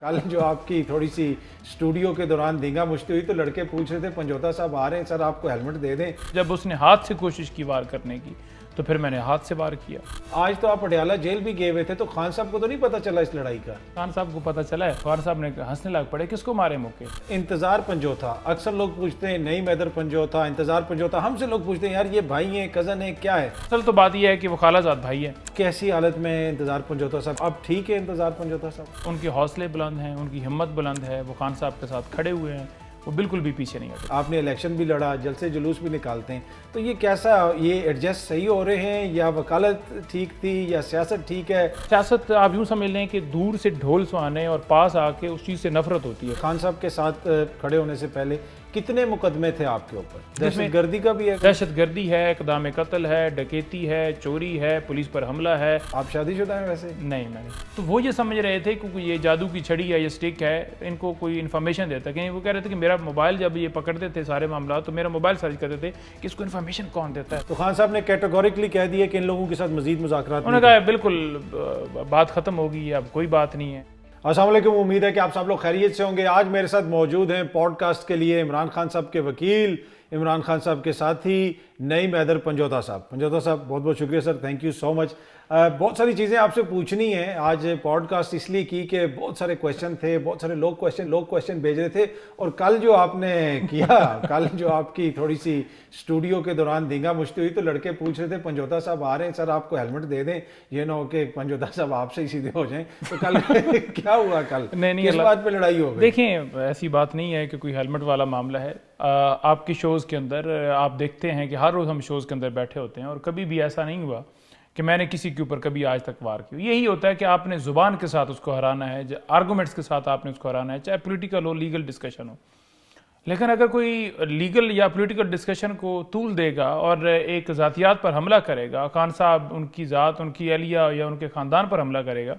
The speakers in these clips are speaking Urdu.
کل جو آپ کی تھوڑی سی اسٹوڈیو کے دوران دینگا مشتی ہوئی تو لڑکے پوچھ رہے تھے پنجوتا صاحب آ رہے ہیں سر آپ کو ہیلمٹ دے دیں. جب اس نے ہاتھ سے کوشش کی وار کرنے کی تو پھر میں نے ہاتھ سے وار کیا. آج تو آپ پٹیالہ جیل بھی گئے ہوئے تھے تو خان صاحب کو تو نہیں پتا چلا اس لڑائی کا؟ خان صاحب کو پتہ چلا ہے. خان صاحب نے ہنسنے لگ پڑے کس کو مارے موقع. انتظار پنجوتا اکثر لوگ پوچھتے ہیں نئی میدر پنجوتا انتظار پنجوتا. ہم سے لوگ پوچھتے ہیں یار یہ بھائی ہیں کزن ہیں کیا ہے؟ اصل تو بات یہ ہے کہ وہ خالہ زاد بھائی ہیں. کیسی حالت میں انتظار پنجوتا صاحب؟ اب ٹھیک ہے انتظار پنجوتا صاحب؟ ان کے حوصلے بلند ہیں, ان کی ہمت بلند ہے, وہ خان صاحب کے ساتھ کھڑے ہوئے ہیں, وہ بالکل بھی پیچھے نہیں ہٹے. آپ نے الیکشن بھی لڑا, جلسے جلوس بھی نکالتے ہیں, تو یہ کیسا یہ ایڈجسٹ صحیح ہو رہے ہیں یا وکالت ٹھیک تھی یا سیاست ٹھیک ہے؟ سیاست آپ یوں سمجھ لیں کہ دور سے ڈھول سوانے اور پاس آ کے اس چیز سے نفرت ہوتی ہے. خان صاحب کے ساتھ کھڑے ہونے سے پہلے کتنے مقدمے تھے آپ کے اوپر؟ دہشت گردی کا بھی ہے؟ دہشت گردی ہے, اقدام قتل ہے, ڈکیتی ہے, چوری ہے, پولیس پر حملہ ہے. آپ شادی شدہ ہیں ویسے؟ نہیں میں نے تو وہ یہ سمجھ رہے تھے کہ یہ جادو کی چھڑی ہے, یہ سٹک ہے, ان کو کوئی انفارمیشن دیتا ہے. کہ وہ کہہ رہے تھے کہ میرا موبائل جب یہ پکڑتے تھے سارے معاملات تو میرا موبائل سرچ کرتے تھے کہ اس کو انفارمیشن کون دیتا ہے. تو خان صاحب نے کیٹیگوریکلی کہہ دیا کہ ان لوگوں کے ساتھ مزید مذاکرات انہوں نے کہا بالکل بات ختم ہوگی, اب کوئی بات نہیں ہے. السلام علیکم, امید ہے کہ آپ سب لوگ خیریت سے ہوں گے. آج میرے ساتھ موجود ہیں پوڈ کاسٹ کے لیے عمران خان صاحب کے وکیل, عمران خان صاحب کے ساتھی نئی میدر پنجوتا صاحب. پنجوتا صاحب بہت بہت شکریہ سر, تھینک یو سو مچ. بہت ساری چیزیں آپ سے پوچھنی ہیں. آج پوڈ کاسٹ اس لیے کی کہ بہت سارے کویشچن تھے, بہت سارے لوگ کویشچن بھیج رہے تھے, اور کل جو آپ نے کیا, کل جو آپ کی تھوڑی سی اسٹوڈیو کے دوران دینگا مشتی ہوئی تو لڑکے پوچھ رہے تھے پنجوتا صاحب آ رہے ہیں سر آپ کو ہیلمٹ دے دیں, یہ نہ ہو کہ پنجوتا صاحب آپ سے ہی سیدھے ہو جائیں. تو کل کیا ہوا, کل کس بات پہ لڑائی ہو گئی؟ دیکھیں ایسی بات نہیں ہے کہ کوئی ہیلمٹ والا معاملہ ہے. آپ کی شوز کے اندر آپ دیکھتے ہیں کہ ہر روز ہم شوز کے اندر بیٹھے ہوتے ہیں, اور کبھی بھی ایسا نہیں ہوا کہ میں نے کسی کے اوپر کبھی آج تک وار کی. یہی ہوتا ہے کہ آپ نے زبان کے ساتھ اس کو ہرانا ہے, آرگومنٹس کے ساتھ آپ نے اس کو ہرانا ہے, چاہے پولیٹیکل ہو, لیگل ڈسکشن ہو. لیکن اگر کوئی لیگل یا پولیٹیکل ڈسکشن کو طول دے گا اور ایک ذاتیات پر حملہ کرے گا, خان صاحب ان کی ذات, ان کی اہلیہ یا ان کے خاندان پر حملہ کرے گا,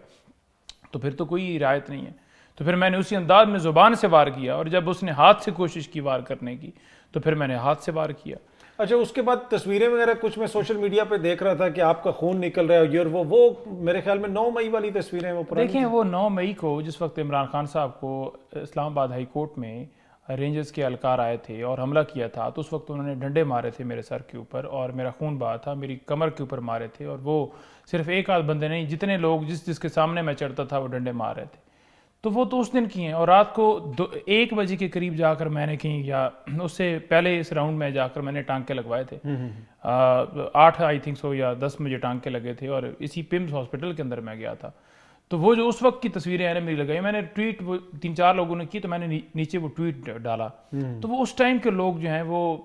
تو پھر تو کوئی رعایت نہیں ہے. تو پھر میں نے اسی انداز میں زبان سے وار کیا, اور جب اس نے ہاتھ سے کوشش کی وار کرنے کی تو پھر میں نے ہاتھ سے وار کیا. اچھا, اس کے بعد تصویریں وغیرہ کچھ میں سوشل میڈیا پہ دیکھ رہا تھا کہ آپ کا خون نکل رہا ہے, اور وہ میرے خیال میں 9 مئی والی تصویریں وہ پرانی. دیکھیں وہ 9 مئی کو جس وقت عمران خان صاحب کو اسلام آباد ہائی کورٹ میں رینجرز کے اہلکار آئے تھے اور حملہ کیا تھا, تو اس وقت انہوں نے ڈنڈے مارے تھے میرے سر کے اوپر, اور میرا خون بہا تھا, میری کمر کے اوپر مارے تھے, اور وہ صرف ایک آدھ بندے نہیں, جتنے لوگ جس کے سامنے میں چڑھتا تھا وہ ڈنڈے مار رہے تھے. تو وہ تو اس دن کی ہیں. اور رات کو 1 بجے کے قریب جا کر میں نے کہیں, یا اس سے پہلے اس راؤنڈ میں جا کر میں نے ٹانکے لگوائے تھے. 8 آئی تھنک سو یا 10 مجھے ٹانکے لگے تھے, اور اسی پمز ہاسپٹل کے اندر میں گیا تھا. تو وہ جو اس وقت کی تصویریں ہیں میری لگائی, میں نے ٹویٹ 3-4 لوگوں نے کی, تو میں نے نیچے وہ ٹویٹ ڈالا. تو وہ اس ٹائم کے لوگ جو ہیں وہ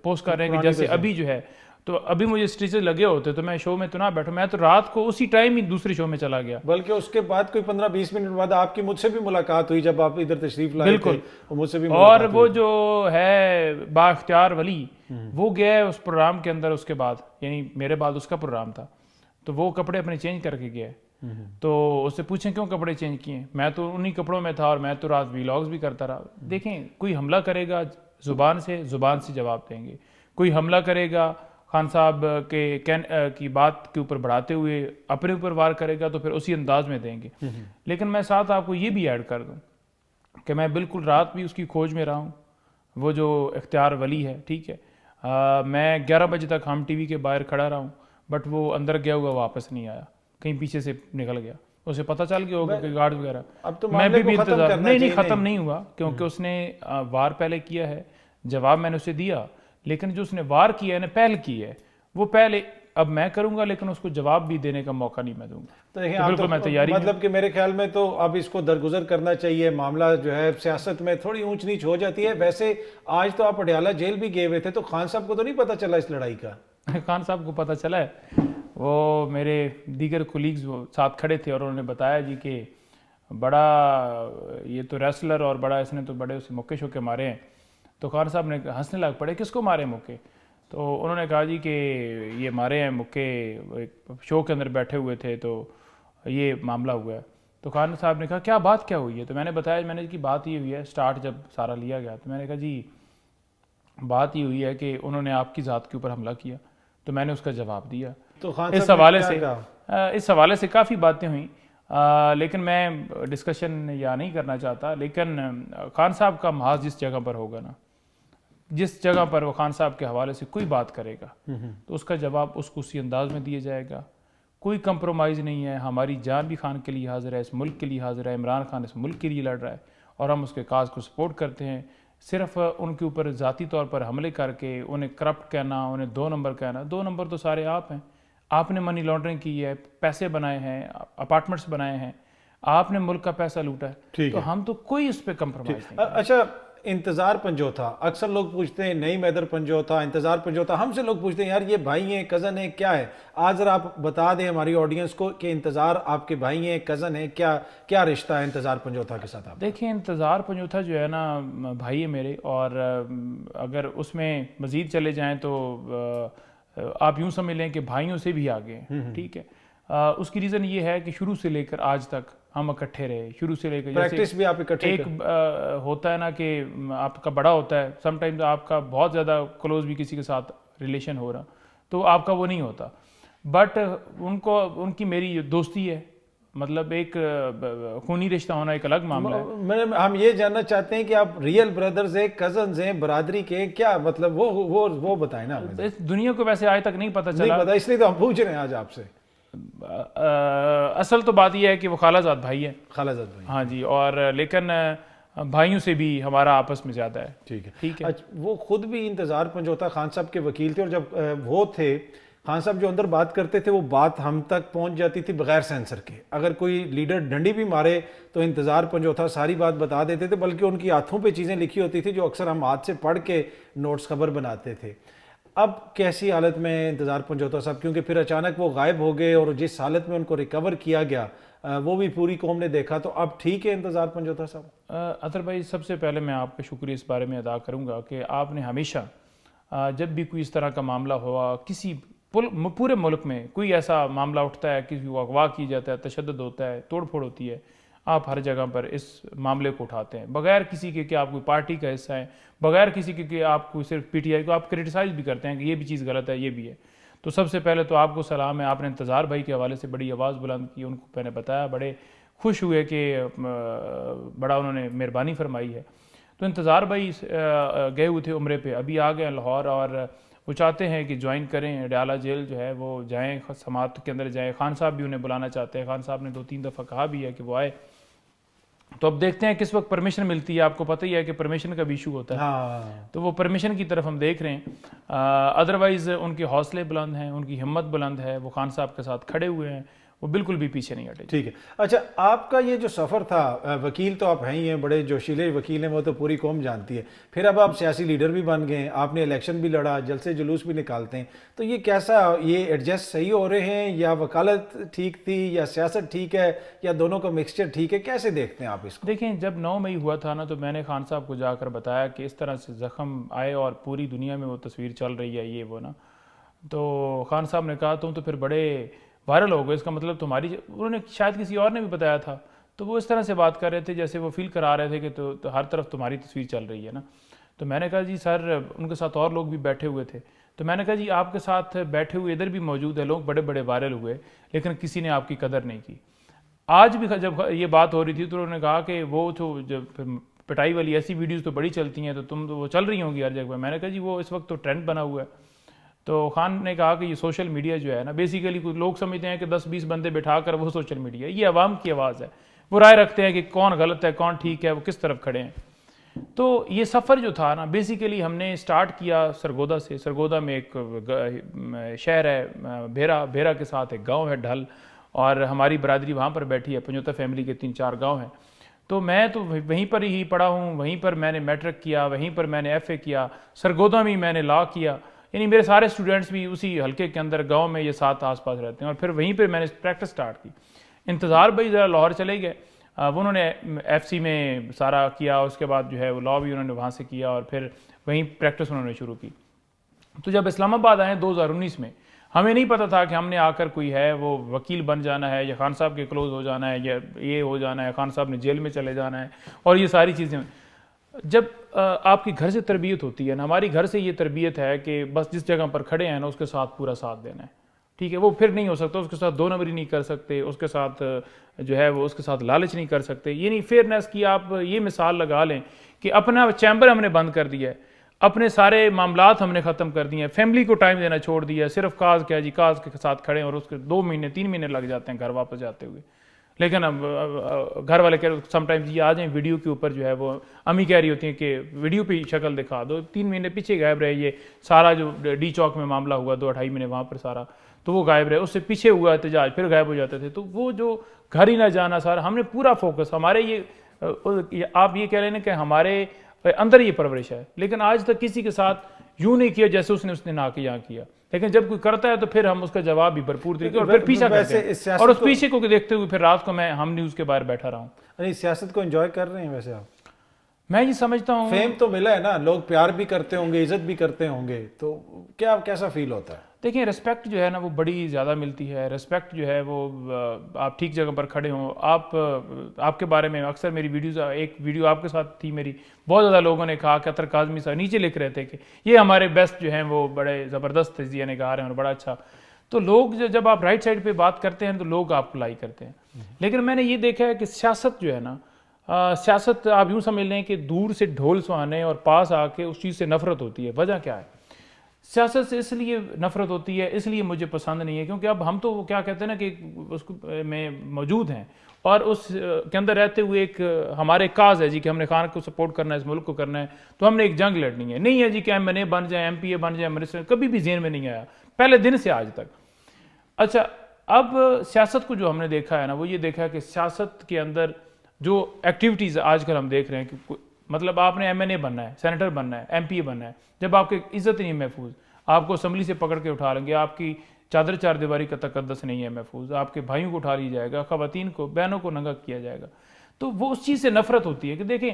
پوسٹ کر رہے ہیں کہ جیسے ابھی جو ہے, تو ابھی مجھے اسٹیچز لگے ہوتے تو میں شو میں تو نہ بیٹھوں, میں تو رات کو اسی ٹائم ہی دوسری شو میں چلا گیا. بلکہ اس کے بعد کوئی 15-20 منٹ بعد آپ کی مجھ سے بھی ملاقات ہوئی جب آپ ادھر تشریف لائے تھے, مجھ سے بھی اور وہ جو ہے با اختیار ولی, وہ گیا اس پروگرام کے اندر, اس کے بعد یعنی میرے بعد اس کا پروگرام تھا, تو وہ کپڑے اپنے چینج کر کے گیا. تو اس سے پوچھیں کیوں کپڑے چینج کیے, میں تو انہی کپڑوں میں تھا, اور میں تو رات ویلاگز بھی کرتا رہا. دیکھیں کوئی حملہ کرے گا زبان سے جواب دیں گے, کوئی حملہ کرے گا خان صاحب کی بات کے اوپر بڑھاتے ہوئے اپنے اوپر وار کرے گا, تو پھر اسی انداز میں دیں گے. لیکن میں ساتھ آپ کو یہ بھی ایڈ کر دوں کہ میں بالکل رات بھی اس کی کھوج میں رہا ہوں. وہ جو اختیار ولی ہے, ٹھیک ہے, میں 11 بجے تک ہم ٹی وی کے باہر کھڑا رہا ہوں, بٹ وہ اندر گیا ہوا واپس نہیں آیا, کہیں پیچھے سے نکل گیا. اسے پتہ چل گیا ہوگا کہ گارڈ وغیرہ. میں بھی انتظار نہیں ختم نہیں ہوا, کیونکہ اس نے وار پہلے کیا ہے, جواب میں نے اسے دیا, لیکن جو اس نے وار کیا ہے, پہل کی ہے, وہ پہلے اب میں کروں گا, لیکن اس کو جواب بھی دینے کا موقع نہیں میں دوں گا. تو بالکل میں تیاری, مطلب کہ میرے خیال میں تو اب اس کو درگزر کرنا چاہیے. معاملہ جو ہے سیاست میں تھوڑی اونچ نیچ ہو جاتی ہے. ویسے آج تو آپ پٹیالہ جیل بھی گئے ہوئے تھے, تو خان صاحب کو تو نہیں پتا چلا اس لڑائی کا؟ خان صاحب کو پتہ چلا ہے, وہ میرے دیگر کولیگز وہ ساتھ کھڑے تھے, اور انہوں نے بتایا جی کہ بڑا یہ تو ریسلر اور بڑا اس نے تو بڑے اسے مکے شوکے مارے ہیں. تو خان صاحب نے ہنسنے لگ پڑے کس کو مارے مکے. تو انہوں نے کہا جی کہ یہ مارے ہیں مکے, ایک شو کے اندر بیٹھے ہوئے تھے تو یہ معاملہ ہوا ہے. تو خان صاحب نے کہا کیا بات کیا ہوئی ہے. تو میں نے بتایا, میں نے کہ بات یہ ہوئی ہے, سٹارٹ جب سارا لیا گیا تو میں نے کہا جی بات یہ ہوئی ہے کہ انہوں نے آپ کی ذات کے اوپر حملہ کیا. تو میں نے اس کا جواب دیا. تو اس حوالے سے کافی باتیں ہوئیں. لیکن میں ڈسکشن یا نہیں کرنا چاہتا، لیکن خان صاحب کا محاذ جس جگہ پر ہوگا نا، جس جگہ پر وہ خان صاحب کے حوالے سے کوئی بات کرے گا تو اس کا جواب اس کو اسی انداز میں دیا جائے گا. کوئی کمپرومائز نہیں ہے. ہماری جان بھی خان کے لیے حاضر ہے، اس ملک کے لیے حاضر ہے. عمران خان اس ملک کے لیے لڑ رہا ہے اور ہم اس کے کاز کو سپورٹ کرتے ہیں. صرف ان کے اوپر ذاتی طور پر حملے کر کے انہیں کرپٹ کہنا، انہیں 2 نمبر کہنا، 2 نمبر تو سارے آپ ہیں. آپ نے منی لانڈرنگ کی ہے، پیسے بنائے ہیں، اپارٹمنٹس بنائے ہیں، آپ نے ملک کا پیسہ لوٹا ہے، تو ہم تو کوئی اس پہ کمپرومائز نہیں. اچھا، انتظار پنجوتھا، اکثر لوگ پوچھتے ہیں نعیم حیدر پنجوتھا، انتظار پنجوتھا. ہم سے لوگ پوچھتے ہیں یار یہ بھائی ہیں، کزن ہیں، کیا ہے؟ آج ذرا آپ بتا دیں ہماری آڈینس کو کہ انتظار آپ کے بھائی ہیں، کزن ہیں، کیا رشتہ ہے انتظار پنجوتھا کے ساتھ؟ آپ دیکھیں، انتظار پنجوتھا جو ہے نا بھائی ہے میرے، اور اگر اس میں مزید چلے جائیں تو آپ یوں سمجھ لیں کہ بھائیوں سے بھی آگے ہیں. ٹھیک ہے. اس کی ریزن یہ ہے کہ شروع سے لے کر آج تک ہم اکٹھے رہے، شروع سے لے کر پریکٹس بھی آپ اکٹھے ایک ہوتا ہے نا کہ آپ کا بڑا ہوتا ہے، سم ٹائمز آپ کا بہت زیادہ کلوز بھی کسی کے ساتھ ریلیشن ہو رہا تو آپ کا وہ نہیں ہوتا، بٹ ان کی میری دوستی ہے. مطلب ایک خونی رشتہ ہونا ایک الگ معاملہ ہے. ہم یہ جاننا چاہتے ہیں کہ آپ ریئل بردرز ہیں، کزنز ہیں، برادری کے، کیا مطلب وہ بتائیں نا. اس دنیا کو ویسے آج تک نہیں پتہ چلا، نہیں پتا، اس لیے تو ہم پوچھ رہے ہیں آج آپ سے. اصل تو بات یہ ہے کہ وہ خالہ زاد بھائی ہے. خالہ زاد بھائی، ہاں جی. اور لیکن بھائیوں سے بھی ہمارا آپس میں زیادہ ہے. ٹھیک ہے. وہ خود بھی انتظار پنجوتھا خان صاحب کے وکیل تھے، اور جب وہ تھے خان صاحب جو اندر بات کرتے تھے وہ بات ہم تک پہنچ جاتی تھی بغیر سینسر کے. اگر کوئی لیڈر ڈنڈی بھی مارے تو انتظار پنجوتھا ساری بات بتا دیتے تھے، بلکہ ان کی ہاتھوں پہ چیزیں لکھی ہوتی تھی جو اکثر ہم ہاتھ سے پڑھ کے نوٹس خبر بناتے تھے. اب کیسی حالت میں انتظار پنجوتھا صاحب، کیونکہ پھر اچانک وہ غائب ہو گئے اور جس حالت میں ان کو ریکور کیا گیا وہ بھی پوری قوم نے دیکھا، تو اب ٹھیک ہے انتظار پنجوتھا صاحب؟ اطہر بھائی، سب سے پہلے میں آپ کا شکریہ اس بارے میں ادا کروں گا کہ آپ نے ہمیشہ جب بھی کوئی اس طرح کا معاملہ ہوا، کسی پورے ملک میں کوئی ایسا معاملہ اٹھتا ہے، کسی کو اغوا کی جاتا ہے، تشدد ہوتا ہے، توڑ پھوڑ ہوتی ہے، آپ ہر جگہ پر اس معاملے کو اٹھاتے ہیں بغیر کسی کے کہ آپ کوئی پارٹی کا حصہ ہیں، بغیر کسی کے کہ آپ کو صرف پی ٹی آئی کو آپ کرٹیسائز بھی کرتے ہیں کہ یہ بھی چیز غلط ہے، یہ بھی ہے. تو سب سے پہلے تو آپ کو سلام ہے، آپ نے انتظار بھائی کے حوالے سے بڑی آواز بلند کی، ان کو میں نے بتایا، بڑے خوش ہوئے کہ بڑا انہوں نے مہربانی فرمائی ہے. تو انتظار بھائی گئے ہوئے تھے عمرے پہ، ابھی آ گئے لاہور، اور وہ چاہتے ہیں کہ جوائن کریں اڈیالہ جیل جو ہے، وہ جائیں سماعت کے اندر جائیں. خان صاحب بھی انہیں بلانا چاہتے ہیں، خان صاحب نے 2-3 دفعہ کہا بھی ہے کہ وہ آئے. تو اب دیکھتے ہیں کس وقت پرمیشن ملتی ہے. آپ کو پتہ ہی ہے کہ پرمیشن کا بھی ایشو ہوتا ہے، تو وہ پرمیشن کی طرف ہم دیکھ رہے ہیں. ادروائز ان کے حوصلے بلند ہیں، ان کی ہمت بلند ہے، وہ خان صاحب کے ساتھ کھڑے ہوئے ہیں، وہ بالکل بھی پیچھے نہیں ہٹے. ٹھیک ہے. اچھا، آپ کا یہ جو سفر تھا، وکیل تو آپ ہیں ہی ہیں، بڑے جوشیلے وکیل ہیں، وہ تو پوری قوم جانتی ہے. پھر اب آپ سیاسی لیڈر بھی بن گئے، آپ نے الیکشن بھی لڑا، جلسے جلوس بھی نکالتے ہیں. تو یہ کیسا، یہ ایڈجسٹ صحیح ہو رہے ہیں، یا وکالت ٹھیک تھی، یا سیاست ٹھیک ہے، یا دونوں کا مکسچر ٹھیک ہے؟ کیسے دیکھتے ہیں آپ اس کو؟ دیکھیں، جب 9 مئی ہوا تھا نا، تو میں نے خان صاحب کو جا کر بتایا کہ اس طرح سے زخم آئے اور پوری دنیا میں وہ تصویر چل رہی ہے، یہ وہ نا. تو خان صاحب نے کہا تم تو پھر بڑے وائرل ہو گئے، اس کا مطلب تمہاری، انہوں نے شاید کسی اور نے بھی بتایا تھا، تو وہ اس طرح سے بات کر رہے تھے جیسے وہ فیل کرا رہے تھے کہ تو ہر طرف تمہاری تصویر چل رہی ہے نا. تو میں نے کہا جی سر، ان کے ساتھ اور لوگ بھی بیٹھے ہوئے تھے، تو میں نے کہا جی آپ کے ساتھ بیٹھے ہوئے ادھر بھی موجود ہیں لوگ، بڑے بڑے وائرل ہوئے، لیکن کسی نے آپ کی قدر نہیں کی. آج بھی جب یہ بات ہو رہی تھی تو انہوں نے کہا کہ وہ تو جب پٹائی والی ایسی ویڈیوز تو بڑی چلتی ہیں، تو تم تو وہ چل رہی ہوں گی ہر جگہ پہ. میں نے کہا جی وہ اس وقت تو ٹرینڈ بنا ہوا ہے. تو خان نے کہا کہ یہ سوشل میڈیا جو ہے نا، بیسیکلی کچھ لوگ سمجھتے ہیں کہ 10-20 بندے بٹھا کر وہ سوشل میڈیا ہے، یہ عوام کی آواز ہے، وہ رائے رکھتے ہیں کہ کون غلط ہے، کون ٹھیک ہے، وہ کس طرف کھڑے ہیں. تو یہ سفر جو تھا نا، بیسیکلی ہم نے سٹارٹ کیا سرگودا سے. سرگودا میں ایک شہر ہے بھیرا کے ساتھ ایک گاؤں ہے ڈھل، اور ہماری برادری وہاں پر بیٹھی ہے، پنجوتھا فیملی کے 3-4 گاؤں ہیں. تو میں تو وہیں پر ہی پڑھا ہوں، وہیں پر میں نے میٹرک کیا، وہیں پر میں نے ایف اے کیا، سرگودا میں میں نے لا کیا. یعنی میرے سارے اسٹوڈنٹس بھی اسی حلقے کے اندر گاؤں میں یہ ساتھ آس پاس رہتے ہیں، اور پھر وہیں پہ میں نے پریکٹس سٹارٹ کی. انتظار بھائی ذرا لاہور چلے گئے، انہوں نے ایف سی میں سارا کیا، اس کے بعد جو ہے وہ لا بھی انہوں نے وہاں سے کیا، اور پھر وہیں پریکٹس انہوں نے شروع کی. تو جب اسلام آباد آئے 2019 میں، ہمیں نہیں پتہ تھا کہ ہم نے آ کر کوئی ہے وہ وکیل بن جانا ہے، یا خان صاحب کے کلوز ہو جانا ہے، یا یہ ہو جانا ہے، خان صاحب نے جیل میں چلے جانا ہے، اور یہ ساری چیزیں. جب آپ کی گھر سے تربیت ہوتی ہے نا، ہماری گھر سے یہ تربیت ہے کہ بس جس جگہ پر کھڑے ہیں نا اس کے ساتھ پورا ساتھ دینا ہے. ٹھیک ہے, وہ پھر نہیں ہو سکتا, اس کے ساتھ 2 نمبری نہیں کر سکتے, اس کے ساتھ جو ہے وہ اس کے ساتھ لالچ نہیں کر سکتے. یعنی فیئرنیس کی آپ یہ مثال لگا لیں کہ اپنا چیمبر ہم نے بند کر دیا ہے, اپنے سارے معاملات ہم نے ختم کر دیے ہیں, فیملی کو ٹائم دینا چھوڑ دیا ہے, صرف کاز کیا جی کاز کے ساتھ کھڑے ہیں اور اس کے 2 مہینے 3 مہینے لگ جاتے ہیں گھر واپس جاتے ہوئے. لیکن اب گھر والے کہہ رہے سم ٹائمز یہ آ جائیں ویڈیو کے اوپر, جو ہے وہ امی کہہ رہی ہوتی ہیں کہ ویڈیو پہ شکل دکھا دو, 3 مہینے پیچھے غائب رہے, یہ سارا جو ڈی چوک میں معاملہ ہوا 2-2.5 مہینے وہاں پر سارا, تو وہ غائب رہے, اس سے پیچھے ہوا احتجاج, پھر غائب ہو جاتے تھے. تو وہ جو گھر ہی نہ جانا سارا, ہم نے پورا فوکس ہمارے یہ آپ یہ کہہ رہے ہیں کہ ہمارے اندر یہ پرورش ہے, لیکن آج تک کسی کے ساتھ یوں نہیں کیا جیسے اس نے نہ کیا کیا. لیکن جب کوئی کرتا ہے تو پھر ہم اس کا جواب بھی بھرپور طریقے اور پھر پیچھا کرتے ہیں, اور اس پیچھے کو دیکھتے ہوئے پھر رات کو میں ہم نیوز کے باہر بیٹھا رہا ہوں. نہیں, سیاست کو انجوائے کر رہے ہیں ویسے آپ؟ میں یہ سمجھتا ہوں فیم تو ملا ہے نا, لوگ پیار بھی کرتے ہوں گے, عزت بھی کرتے ہوں گے, تو کیا کیسا فیل ہوتا ہے؟ دیکھیں رسپیکٹ جو ہے نا وہ بڑی زیادہ ملتی ہے. رسپیکٹ جو ہے وہ آپ ٹھیک جگہ پر کھڑے ہوں, آپ کے بارے میں اکثر میری ویڈیوز, ایک ویڈیو آپ کے ساتھ تھی میری, بہت زیادہ لوگوں نے کہا کہ اطہر کاظمی صاحب نیچے لکھ رہے تھے کہ یہ ہمارے بیسٹ جو ہیں وہ بڑے زبردست تجزیہ نگار ہیں اور بڑا اچھا. تو لوگ جب آپ رائٹ سائڈ پہ بات کرتے ہیں تو لوگ آپ کو لائک کرتے ہیں. لیکن میں نے یہ دیکھا ہے کہ سیاست جو ہے نا, سیاست آپ یوں سمجھ لیں کہ دور سے ڈھول سہانے اور پاس آ کے اس چیز سے نفرت ہوتی ہے. وجہ کیا ہے؟ سیاست سے اس لیے نفرت ہوتی ہے, اس لیے مجھے پسند نہیں ہے کیونکہ اب ہم تو کیا کہتے ہیں نا کہ اس میں موجود ہیں اور اس کے اندر رہتے ہوئے ایک ہمارے کاز ہے جی کہ ہم نے خان کو سپورٹ کرنا ہے, اس ملک کو کرنا ہے, تو ہم نے ایک جنگ لڑنی ہے. نہیں ہے جی کہ ایم این اے بن جائیں, ایم پی اے بن جائیں, منسٹر, کبھی بھی ذہن میں نہیں آیا پہلے دن سے آج تک. اچھا, اب سیاست کو جو ہم نے دیکھا ہے نا وہ یہ دیکھا ہے کہ سیاست کے اندر جو ایکٹیویٹیز آج کل ہم دیکھ رہے ہیں کہ مطلب آپ نے ایم این اے بننا ہے, سینیٹر بننا ہے, ایم پی اے بننا ہے, جب آپ کی عزت نہیں محفوظ, آپ کو اسمبلی سے پکڑ کے اٹھا لیں گے, آپ کی چادر 4 دیواری کا تقدس نہیں ہے محفوظ, آپ کے بھائیوں کو اٹھا لیا جائے گا, خواتین کو, بہنوں کو ننگا کیا جائے گا. تو وہ اس چیز سے نفرت ہوتی ہے کہ دیکھیں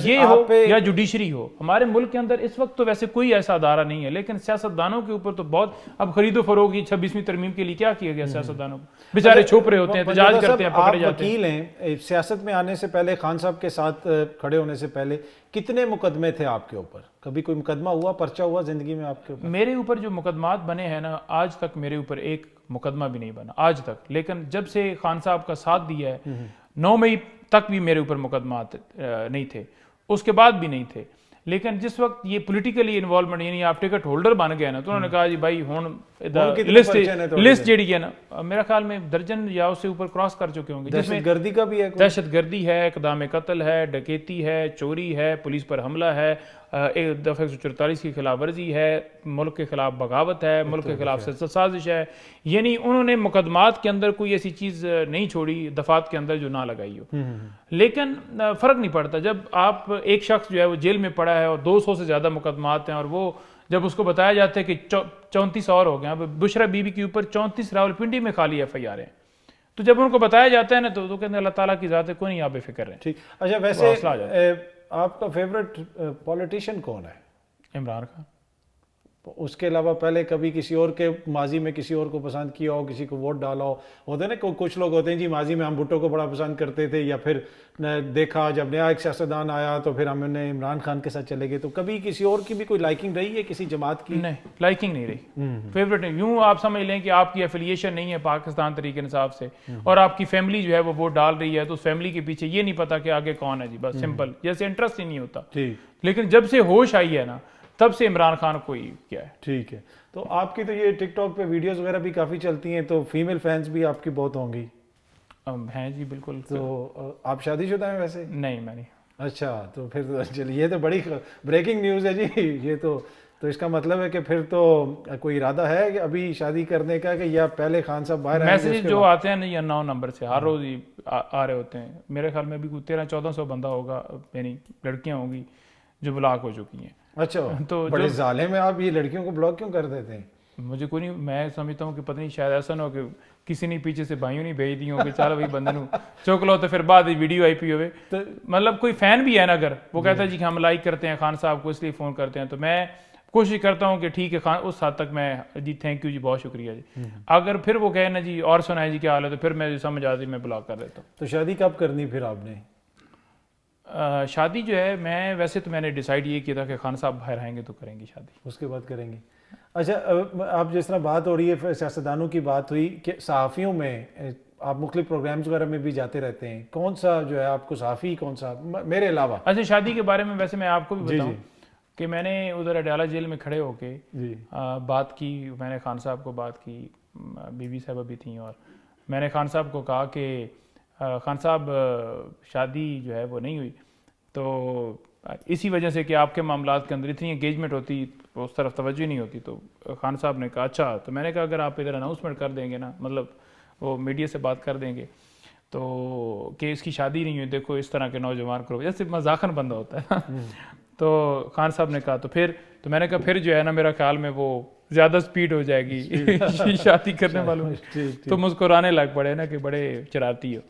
یہ ہو یا جوڈیشری ہو. ہمارے ملک کے اندر اس وقت تو ویسے کوئی ایسا ادارہ نہیں ہے, لیکن سیاستدانوں کے اوپر تو بہت, اب خرید و فروغ کی 26ویں ترمیم کے لیے کیا کیا گیا سیاستدانوں کو, بیچارے چھپ رہے ہوتے ہیں, احتجاج کرتے ہیں, پکڑے جاتے ہیں. وکیل ہیں, سیاست میں آنے سے پہلے, خان صاحب کے ساتھ کھڑے ہونے سے پہلے کتنے مقدمے تھے آپ کے اوپر؟ کبھی کوئی مقدمہ ہوا, پرچہ ہوا زندگی میں آپ کے اوپر؟ میرے اوپر جو مقدمات بنے ہیں نا, آج تک میرے اوپر ایک مقدمہ بھی نہیں بنا آج تک. لیکن جب سے خان صاحب کا ساتھ دیا ہے 9 مئی تک بھی میرے اوپر مقدمات نہیں تھے, اس کے بعد بھی نہیں تھے. لیکن جس وقت یہ پولیٹیکلی انوالومنٹ, یعنی آپ ٹکٹ ہولڈر بن گئے نا, تو انہوں نے کہا جی بھائی ہوں لسٹ جیڑی ہے نا, میرا خیال میں درجن یا اس سے اوپر کراس کر چکے ہوں گے, جس میں دہشت گردی کا بھی ہے, دہشت گردی ہے, اقدام قتل ہے, ڈکیتی ہے, چوری ہے, پولیس پر حملہ ہے, ایک دفعہ 144 کی خلاف ورزی ہے, ملک کے خلاف بغاوت ہے, ملک کے خلاف سازش ہے. یعنی انہوں نے مقدمات کے اندر کوئی ایسی چیز نہیں چھوڑی دفعات کے اندر جو نہ لگائی ہو. لیکن فرق نہیں پڑتا جب آپ ایک شخص جو ہے وہ جیل میں پڑا ہے اور 200 سے زیادہ مقدمات ہیں, اور وہ جب اس کو بتایا جاتا ہے کہ 34 اور ہو گئے, اب بشرا بی بی کے اوپر 34 راولپنڈی میں خالی ایف آئی آر ہیں, تو جب ان کو بتایا جاتا ہے نا تو کہتے ہیں اللہ تعالیٰ کی ذات ہے, کوئی نہیں, آپ بے فکر رہیں. ٹھیک. اچھا, ویسے آپ کا فیوریٹ پولیٹیشین کون ہے؟ عمران خان. اس کے علاوہ پہلے کبھی کسی اور کے ماضی میں کسی اور کو پسند کیا ہو, کسی کو ووٹ ڈالا ہو؟ ہوتے ہیں نا کچھ لوگ ہوتے ہیں جی ماضی میں ہم بھٹو کو بڑا پسند کرتے تھے, یا پھر دیکھا جب نیا ایک سیاستدان آیا تو پھر ہم نے عمران خان کے ساتھ چلے گئے. تو کبھی کسی اور کی بھی کوئی لائکنگ رہی ہے کسی جماعت کی؟ نہیں, لائکنگ نہیں رہی, فیوریٹ نہیں. یوں آپ سمجھ لیں کہ آپ کی ایفیلیشن نہیں ہے پاکستان تحریک انصاف سے, اور آپ کی فیملی جو ہے وہ ووٹ ڈال رہی ہے, تو اس فیملی کے پیچھے یہ نہیں پتا کہ آگے کون ہے جی, بس سمپل, جیسے انٹرسٹ ہی نہیں ہوتا. لیکن جب سے ہوش آئی ہے نا تب سے عمران خان کو ہی کیا ہے. ٹھیک ہے. تو آپ کی تو یہ ٹک ٹاک پہ ویڈیوز وغیرہ بھی کافی چلتی ہیں, تو فیمیل فینس بھی آپ کی بہت ہوں گی؟ ہیں جی بالکل. تو آپ شادی شدہ ہیں ویسے؟ نہیں, میں نہیں. اچھا, تو پھر چلیے, یہ تو بڑی بریکنگ نیوز ہے جی. یہ تو اس کا مطلب ہے کہ پھر تو کوئی ارادہ ہے کہ ابھی شادی کرنے کا, کہ یا پہلے خان صاحب باہر آئیں گے؟ میسیج جو آتے ہیں نا یہ 9 نمبر سے ہر روز ہی آ رہے ہوتے ہیں. میرے خیال میں بھی 1300-1400 بندہ ہوگا, یعنی لڑکیاں ہوں گی جو بلاک ہو چکی ہیں. اچھا, تو بڑے ظالم ہیں آپ, یہ لڑکیوں کو بلاک کیوں کر دیتے ہیں؟ مجھے کوئی نہیں, میں سمجھتا ہوں کہ پتہ نہیں شاید ایسا نہ ہو کہ کسی نے پیچھے سے بھائیوں نہیں بھیج دی ہوں کہ چل بھائی بندے نو چوک لو, تو پھر بعد ویڈیو آئی پی ہوئے. مطلب کوئی فین بھی ہے نا اگر وہ کہتا ہے جی کہ ہم لائک کرتے ہیں خان صاحب کو اس لیے فون کرتے ہیں, تو میں کوشش کرتا ہوں کہ ٹھیک ہے خان, اس حد تک میں جی تھینک یو جی, بہت شکریہ جی. اگر پھر وہ کہے نا جی اور سنائے جی کیا حال ہے, تو پھر میں سمجھ آتی میں بلاک کر دیتا ہوں. تو شادی کب کرنی پھر آپ نے؟ شادی جو ہے میں ویسے تو میں نے ڈیسائیڈ یہ کیا تھا کہ خان صاحب باہر آئیں گے تو کریں گے شادی, اس کے بعد کریں گے. اچھا آپ جس طرح بات ہو رہی ہے سیاستدانوں کی بات ہوئی کہ صحافیوں میں آپ مختلف پروگرامز وغیرہ میں بھی جاتے رہتے ہیں، کون سا جو ہے آپ کو صحافی کون سا میرے علاوہ؟ اچھا شادی کے بارے میں ویسے میں آپ کو بھی جی بتاؤں کہ میں نے ادھر اڈیالہ جیل میں کھڑے ہو کے جی بات کی، میں نے خان صاحب کو بات کی، بی بی صاحبہ بھی تھیں، اور میں نے خان صاحب کو کہا کہ خان صاحب شادی جو ہے وہ نہیں ہوئی، تو اسی وجہ سے کہ آپ کے معاملات کے اندر اتنی انگیجمنٹ ہوتی، اس طرف توجہ نہیں ہوتی. تو خان صاحب نے کہا اچھا، تو میں نے کہا اگر آپ ادھر اناؤنسمنٹ کر دیں گے نا، مطلب وہ میڈیا سے بات کر دیں گے تو کہ اس کی شادی نہیں ہوئی، دیکھو اس طرح کے نوجوان کو، جیسے مذاقاً بندہ ہوتا ہے. تو خان صاحب نے کہا تو میں نے کہا پھر جو ہے نا میرا خیال میں وہ زیادہ سپیڈ ہو جائے گی شادی کرنے والوں میں. تو مسکرانے لگ پڑے نا کہ بڑے شرارتی ہو.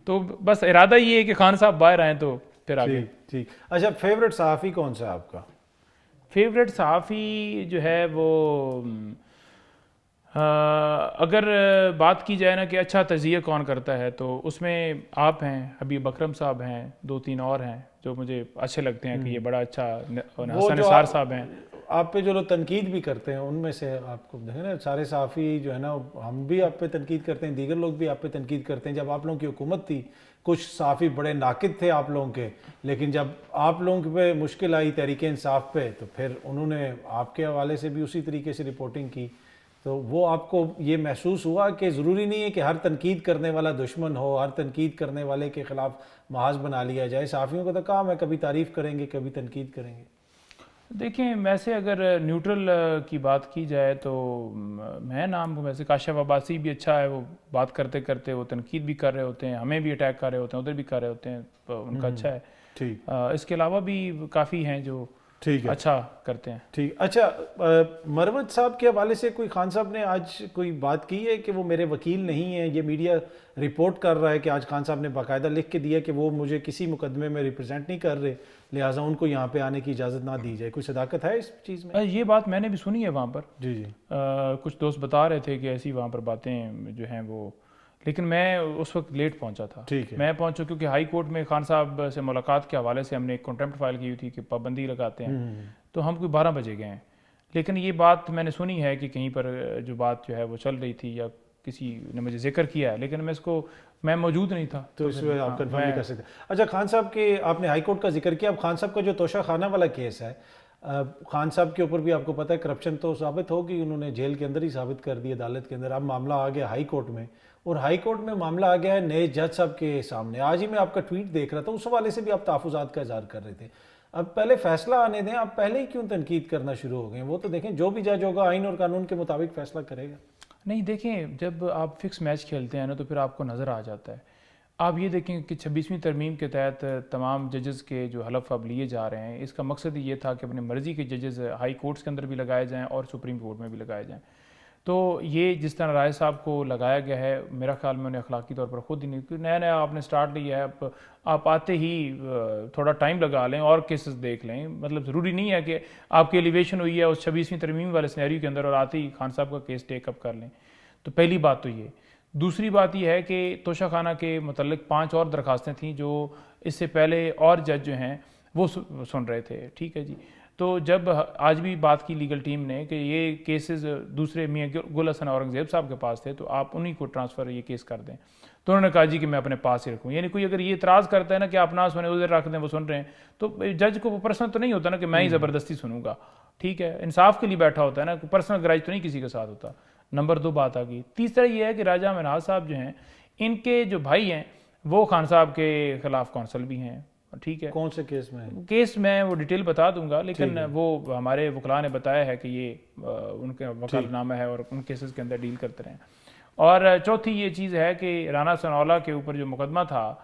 تو بس ارادہ یہ ہے کہ خان صاحب باہر آئیں تو پھر آگے. ٹھیک. اچھا فیوریٹ صحافی کون سا ہے آپ کا؟ فیوریٹ صحافی جو ہے وہ اگر بات کی جائے نا کہ اچھا تجزیہ کون کرتا ہے، تو اس میں آپ ہیں، حبیب اکرم صاحب ہیں، 2-3 اور ہیں جو مجھے اچھے لگتے ہیں کہ یہ بڑا اچھا، حسن نثار صاحب ہیں. آپ پہ جو لوگ تنقید بھی کرتے ہیں ان میں سے آپ کو دیکھیں نا، سارے صحافی جو ہے نا، ہم بھی آپ پہ تنقید کرتے ہیں، دیگر لوگ بھی آپ پہ تنقید کرتے ہیں. جب آپ لوگوں کی حکومت تھی کچھ صحافی بڑے ناقد تھے آپ لوگوں کے، لیکن جب آپ لوگوں پہ مشکل آئی تحریک انصاف پہ تو پھر انہوں نے آپ کے حوالے سے بھی اسی طریقے سے رپورٹنگ کی. تو وہ آپ کو یہ محسوس ہوا کہ ضروری نہیں ہے کہ ہر تنقید کرنے والا دشمن ہو، ہر تنقید کرنے والے کے خلاف محاذ بنا لیا جائے؟ صحافیوں کا تو کام ہے، کبھی تعریف کریں گے کبھی تنقید کریں گے. دیکھیں ویسے اگر نیوٹرل کی بات کی جائے تو میں نام ویسے کاشف عباسی بھی اچھا ہے، وہ بات کرتے کرتے وہ تنقید بھی کر رہے ہوتے ہیں، ہمیں بھی اٹیک کر رہے ہوتے ہیں، ادھر بھی کر رہے ہوتے ہیں، ان کا اچھا ہے. ٹھیک. اس کے علاوہ بھی کافی ہیں جو ٹھیک ہے. اچھا کرتے ہیں. ٹھیک. اچھا مروت صاحب کے حوالے سے کوئی خان صاحب نے آج کوئی بات کی ہے کہ وہ میرے وکیل نہیں ہیں؟ یہ میڈیا رپورٹ کر رہا ہے کہ آج خان صاحب نے باقاعدہ لکھ کے دیا کہ وہ مجھے کسی مقدمے میں ریپرزینٹ نہیں کر رہے، لہٰذا ان کو یہاں پہ آنے کی اجازت نہ دی جائے. کوئی صداقت ہے اس چیز میں؟ یہ بات میں نے بھی سنی ہے وہاں پر. جی جی. کچھ دوست بتا رہے تھے کہ ایسی وہاں پر باتیں جو ہیں وہ، لیکن میں اس وقت لیٹ پہنچا تھا. ٹھیک ہے. میں پہنچا کیونکہ ہائی کورٹ میں خان صاحب سے ملاقات کے حوالے سے ہم نے ایک کنٹمپٹ فائل کی ہوئی تھی کہ پابندی لگاتے ہیں، تو ہم کوئی 12 بجے گئے ہیں. لیکن یہ بات میں نے سنی ہے کہ کہیں پر جو بات جو ہے وہ چل رہی تھی یا کسی نے مجھے ذکر کیا ہے، لیکن میں موجود نہیں تھا تو اس میں آپ کنفرم نہیں کر سکتے. اچھا خان صاحب کے آپ نے ہائی کورٹ کا ذکر کیا، اب خان صاحب کا جو توشہ خانہ والا کیس ہے، خان صاحب کے اوپر بھی آپ کو پتہ ہے کرپشن تو ثابت ہوگی، انہوں نے جیل کے اندر ہی ثابت کر دی عدالت کے اندر. اب معاملہ آ گیا ہائی کورٹ میں، اور ہائی کورٹ میں معاملہ آ گیا ہے نئے جج صاحب کے سامنے. آج ہی میں آپ کا ٹویٹ دیکھ رہا تھا، اس حوالے سے بھی آپ تحفظات کا اظہار کر رہے تھے. اب پہلے فیصلہ آنے دیں، آپ پہلے ہی کیوں تنقید کرنا شروع ہو گئے ہیں؟ وہ تو دیکھیں جو بھی جج ہوگا آئین اور قانون کے مطابق فیصلہ کرے گا. نہیں دیکھیں، جب آپ فکس میچ کھیلتے ہیں نا تو پھر آپ کو نظر آ جاتا ہے. آپ یہ دیکھیں کہ 26ویں ترمیم کے تحت تمام ججز کے جو حلف اب لیے جا رہے ہیں، اس کا مقصد یہ تھا کہ اپنی مرضی کے ججز ہائی کورٹس کے اندر بھی لگائے جائیں اور سپریم کورٹ میں بھی لگائے جائیں. تو یہ جس طرح رائے صاحب کو لگایا گیا ہے، میرا خیال میں انہیں اخلاقی طور پر خود ہی نہیں، کیونکہ نیا نیا آپ نے سٹارٹ لیا ہے، آپ آتے ہی تھوڑا ٹائم لگا لیں اور کیسز دیکھ لیں. مطلب ضروری نہیں ہے کہ آپ کی ایلیویشن ہوئی ہے اس 26ویں ترمیم والے سینیریو کے اندر اور آتے ہی خان صاحب کا کیس ٹیک اپ کر لیں. تو پہلی بات تو یہ. دوسری بات یہ ہے کہ توشہ خانہ کے متعلق 5 اور درخواستیں تھیں جو اس سے پہلے اور جج جو ہیں وہ سن رہے تھے. ٹھیک ہے جی. تو جب آج بھی بات کی لیگل ٹیم نے کہ یہ کیسز دوسرے میاں گل حسن اورنگزیب صاحب کے پاس تھے، تو آپ انہی کو ٹرانسفر یہ کیس کر دیں. تو انہوں نے کہا جی کہ میں اپنے پاس ہی رکھوں. یعنی کوئی اگر یہ اعتراض کرتا ہے نا کہ آپ نہ سنیں ادھر رکھ دیں، وہ سن رہے ہیں، تو جج کو وہ پرسنل تو نہیں ہوتا نا کہ میں ہی زبردستی سنوں گا. ٹھیک ہے، انصاف کے لیے بیٹھا ہوتا ہے نا، پرسنل گرائج تو نہیں کسی کے ساتھ ہوتا. نمبر 2 بات آ گئی. تیسرا یہ ہے کہ راجہ منہاز صاحب جو ہیں، ان کے جو بھائی ہیں وہ خان صاحب کے خلاف کونسل بھی ہیں. ٹھیک ہے. کون سے کیس میں؟ کیس میں وہ ڈیٹیل بتا دوں گا، لیکن وہ ہمارے وکلاء نے بتایا ہے کہ یہ ان کا وکالت نامہ ہے اور ان کیسز کے اندر ڈیل کرتے رہیں. اور چوتھی یہ چیز ہے کہ رانا ثناءاللہ کے اوپر جو مقدمہ تھا،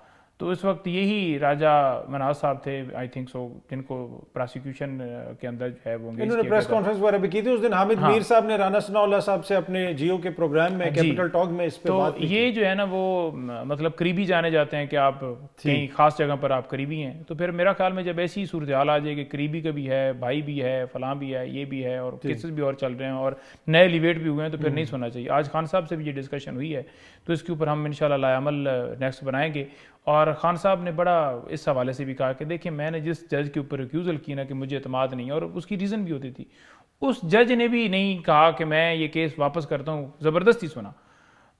تو اس وقت یہی راجہ منہاز صاحب تھے آئی تھنک سو، جن کو پراسیکیوشن کے اندر جو ہے وہ انہوں نے پریس کانفرنس وغیرہ بھی کی تھی اس دن. حامد میر صاحب نے رانا ثناءاللہ صاحب سے اپنے جیو کے پروگرام میں کیپٹل ٹاک میں اس پہ بات کی. تو یہ جو ہے نا وہ مطلب قریبی جانے جاتے ہیں کہ آپ کہیں خاص جگہ پر آپ قریبی ہیں. تو پھر میرا خیال میں جب ایسی صورتحال آ جائے کہ قریبی کا بھی ہے، بھائی بھی ہے، فلاں بھی ہے، یہ بھی ہے، اور کیسز بھی اور چل رہے ہیں اور نئے لیویٹ بھی ہوئے ہیں، تو پھر نہیں سننا چاہیے. آج خان صاحب سے بھی یہ ڈسکشن ہوئی ہے، تو اس کے اوپر ہم انشاءاللہ لائے عمل نیکسٹ بنائیں گے. اور خان صاحب نے بڑا اس حوالے سے بھی کہا کہ دیکھیں میں نے جس جج کے اوپر ریکیوزل کی نا کہ مجھے اعتماد نہیں ہے، اور اس کی ریزن بھی ہوتی تھی. اس جج نے بھی نہیں کہا کہ میں یہ کیس واپس کرتا ہوں, زبردستی سنا.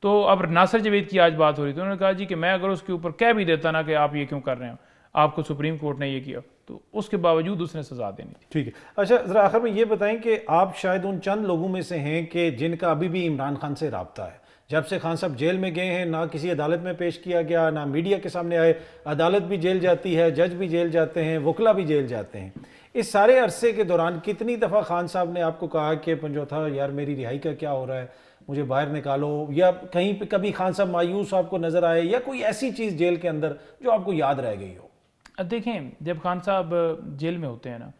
تو اب ناصر جاوید کی آج بات ہو رہی تھی, انہوں نے کہا جی کہ میں اگر اس کے اوپر کہہ بھی دیتا نا کہ آپ یہ کیوں کر رہے ہیں, آپ کو سپریم کورٹ نے یہ کیا, تو اس کے باوجود اس نے سزا دینی تھی. ٹھیک ہے. اچھا ذرا آخر میں یہ بتائیں کہ آپ شاید ان چند لوگوں میں سے ہیں کہ جن کا ابھی بھی عمران خان سے رابطہ ہے. جب سے خان صاحب جیل میں گئے ہیں, نہ کسی عدالت میں پیش کیا گیا, نہ میڈیا کے سامنے آئے, عدالت بھی جیل جاتی ہے, جج بھی جیل جاتے ہیں, وکلا بھی جیل جاتے ہیں. اس سارے عرصے کے دوران کتنی دفعہ خان صاحب نے آپ کو کہا کہ پنجوتھا یار میری رہائی کا کیا ہو رہا ہے, مجھے باہر نکالو, یا کہیں پہ کبھی خان صاحب مایوس آپ کو نظر آئے, یا کوئی ایسی چیز جیل کے اندر جو آپ کو یاد رہ گئی ہو؟ دیکھیں, جب خان صاحب جیل میں ہوتے ہیں نا,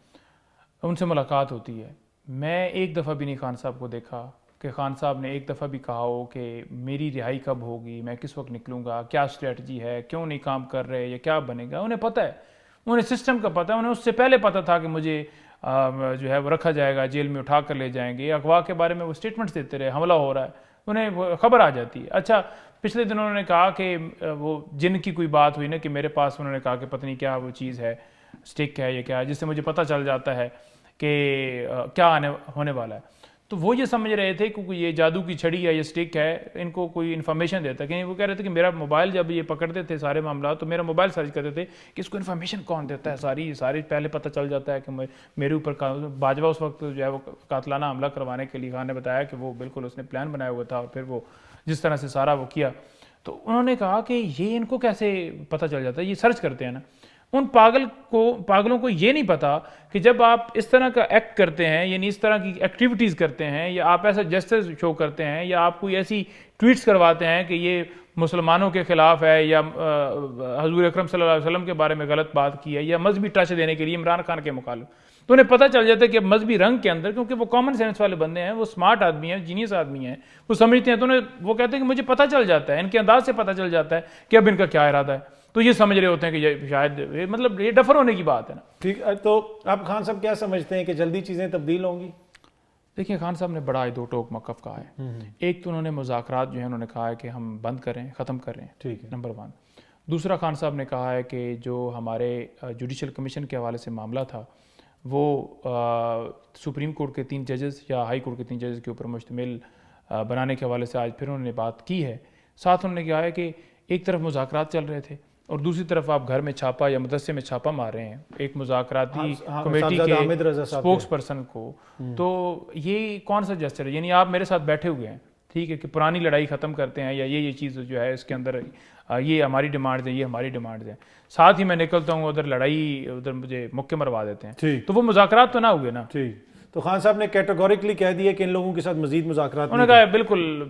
ان سے ملاقات ہوتی ہے. میں ایک دفعہ بھی نہیں خان صاحب کو دیکھا کہ خان صاحب نے ایک دفعہ بھی کہا ہو کہ میری رہائی کب ہوگی, میں کس وقت نکلوں گا, کیا اسٹریٹجی ہے, کیوں نہیں کام کر رہے, یا کیا بنے گا. انہیں پتہ ہے, انہیں سسٹم کا پتہ ہے, انہیں اس سے پہلے پتہ تھا کہ مجھے جو ہے وہ رکھا جائے گا, جیل میں اٹھا کر لے جائیں گے. اغوا کے بارے میں وہ اسٹیٹمنٹس دیتے رہے, حملہ ہو رہا ہے, انہیں خبر آ جاتی ہے. اچھا, پچھلے دنوں انہوں نے کہا کہ وہ جن کی کوئی بات ہوئی نا کہ میرے پاس, انہوں نے کہا کہ پتہ نہیں کیا وہ چیز ہے, سٹک ہے یا کیا, جس سے مجھے پتہ چل جاتا ہے کہ کیا ہونے والا ہے. تو وہ یہ سمجھ رہے تھے کہ یہ جادو کی چھڑی ہے, یہ سٹک ہے, ان کو کوئی انفارمیشن دیتا ہے. کہ وہ کہہ رہے تھے کہ میرا موبائل جب یہ پکڑتے تھے سارے معاملات, تو میرا موبائل سرچ کرتے تھے کہ اس کو انفارمیشن کون دیتا ہے, ساری پہلے پتہ چل جاتا ہے کہ میرے اوپر. باجوہ اس وقت جو ہے وہ قاتلانہ حملہ کروانے کے لیے خان نے بتایا کہ وہ بالکل اس نے پلان بنایا ہوا تھا, اور پھر وہ جس طرح سے سارا وہ کیا. تو انہوں نے کہا کہ یہ ان کو کیسے پتہ چل جاتا ہے, یہ سرچ کرتے ہیں نا. ان پاگلوں کو یہ نہیں پتا کہ جب آپ اس طرح کا ایکٹ کرتے ہیں, یعنی اس طرح کی ایکٹیویٹیز کرتے ہیں, یا آپ ایسا جسٹس شو کرتے ہیں, یا آپ کوئی ایسی ٹویٹس کرواتے ہیں کہ یہ مسلمانوں کے خلاف ہے, یا حضور اکرم صلی اللہ علیہ وسلم کے بارے میں غلط بات کی ہے, یا مذہبی ٹچ دینے کے لیے عمران خان کے مخالف, تو انہیں پتہ چل جاتا ہے کہ مذہبی رنگ کے اندر, کیونکہ وہ کامن سینس والے بندے ہیں, وہ اسمارٹ آدمی ہیں, جینیس آدمی ہیں, وہ سمجھتے ہیں. تو وہ کہتے ہیں کہ مجھے پتہ چل جاتا ہے, ان کے انداز سے پتہ چل جاتا ہے کہ اب ان کا کیا ارادہ ہے. تو یہ سمجھ رہے ہوتے ہیں کہ یہ شاید مطلب یہ ڈفر ہونے کی بات ہے نا. ٹھیک. تو آپ خان صاحب کیا سمجھتے ہیں کہ جلدی چیزیں تبدیل ہوں گی؟ دیکھیں, خان صاحب نے بڑا دو ٹوک موقف کہا ہے. ایک تو انہوں نے مذاکرات جو ہیں انہوں نے کہا ہے کہ ہم بند کریں, ختم کریں, ٹھیک ہے, نمبر 1. دوسرا, خان صاحب نے کہا ہے کہ جو ہمارے جوڈیشل کمیشن کے حوالے سے معاملہ تھا, وہ سپریم کورٹ کے 3 ججز یا ہائی کورٹ کے 3 ججز کے اوپر مشتمل بنانے کے حوالے سے آج پھر انہوں نے بات کی ہے. ساتھ انہوں نے کہا ہے کہ ایک طرف مذاکرات چل رہے تھے, اور دوسری طرف آپ گھر میں چھاپا یا مدرسے میں چھاپا مار رہے ہیں ایک مذاکراتی کمیٹی کے سپوکس پرسن کو. تو یہ کون سا جسٹر ہے؟ یعنی آپ میرے ساتھ بیٹھے ہوئے ہیں, ٹھیک ہے, کہ پرانی لڑائی ختم کرتے ہیں, یا یہ چیز جو ہے اس کے اندر یہ ہماری ڈیمانڈز ہیں, یہ ہماری ڈیمانڈز ہیں. ساتھ ہی میں نکلتا ہوں ادھر لڑائی, ادھر مجھے مکے مروا دیتے ہیں. تو وہ مذاکرات تو نہ ہوئے نا. ٹھیک. تو خان صاحب نے کیٹیگوریکلی کہہ دیا کہ ان لوگوں کے ساتھ مزید مذاکرات, انہوں نے کہا بالکل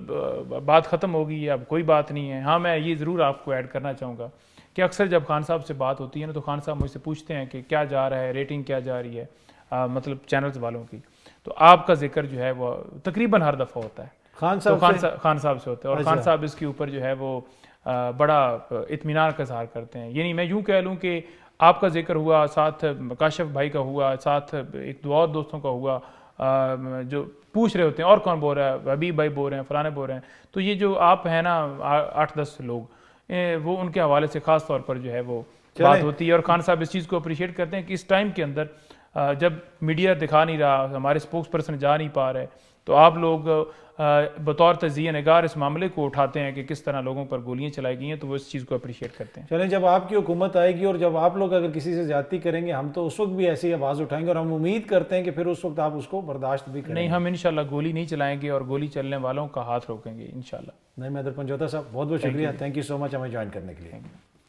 بات ختم ہوگی, اب کوئی بات نہیں ہے. ہاں, میں یہ ضرور آپ کو ایڈ کرنا چاہوں گا کہ اکثر جب خان صاحب سے بات ہوتی ہے نا, تو خان صاحب مجھ سے پوچھتے ہیں کہ کیا جا رہا ہے, ریٹنگ کیا جا رہی ہے, مطلب چینلز والوں کی. تو آپ کا ذکر جو ہے وہ تقریباً ہر دفعہ ہوتا ہے خان صاحب سے ہوتا ہے, اور خان صاحب اس کے اوپر جو ہے وہ بڑا اطمینان کا اظہار کرتے ہیں. یعنی میں یوں کہہ لوں کہ آپ کا ذکر ہوا, ساتھ کاشف بھائی کا ہوا, ساتھ ایک دو اور دوستوں کا ہوا, جو پوچھ رہے ہوتے ہیں اور کون بول رہا ہے, حبیب بھائی بول رہے ہیں, فلانے بول رہے ہیں. تو یہ جو آپ ہیں نا 8-10 لوگ, وہ ان کے حوالے سے خاص طور پر جو ہے وہ بات ہوتی ہے. اور خان صاحب اس چیز کو اپریشیٹ کرتے ہیں کہ اس ٹائم کے اندر جب میڈیا دکھا نہیں رہا, ہمارے اسپوکس پرسن جا نہیں پا رہے, تو آپ لوگ بطور تجزیہ نگار اس معاملے کو اٹھاتے ہیں کہ کس طرح لوگوں پر گولیاں چلائی گئی ہیں, تو وہ اس چیز کو اپریشیٹ کرتے ہیں. چلیں, جب آپ کی حکومت آئے گی اور جب آپ لوگ اگر کسی سے زیادتی کریں گے, ہم تو اس وقت بھی ایسی آواز اٹھائیں گے, اور ہم امید کرتے ہیں کہ پھر اس وقت آپ اس کو برداشت بھی کریں. نہیں, ہم انشاءاللہ گولی نہیں چلائیں گے, اور گولی چلنے والوں کا ہاتھ روکیں گے انشاءاللہ. نہیں, میدر پنجوتا صاحب بہت بہت شکریہ, تھینک یو سو مچ ہمیں جوائن کرنے کے لیے.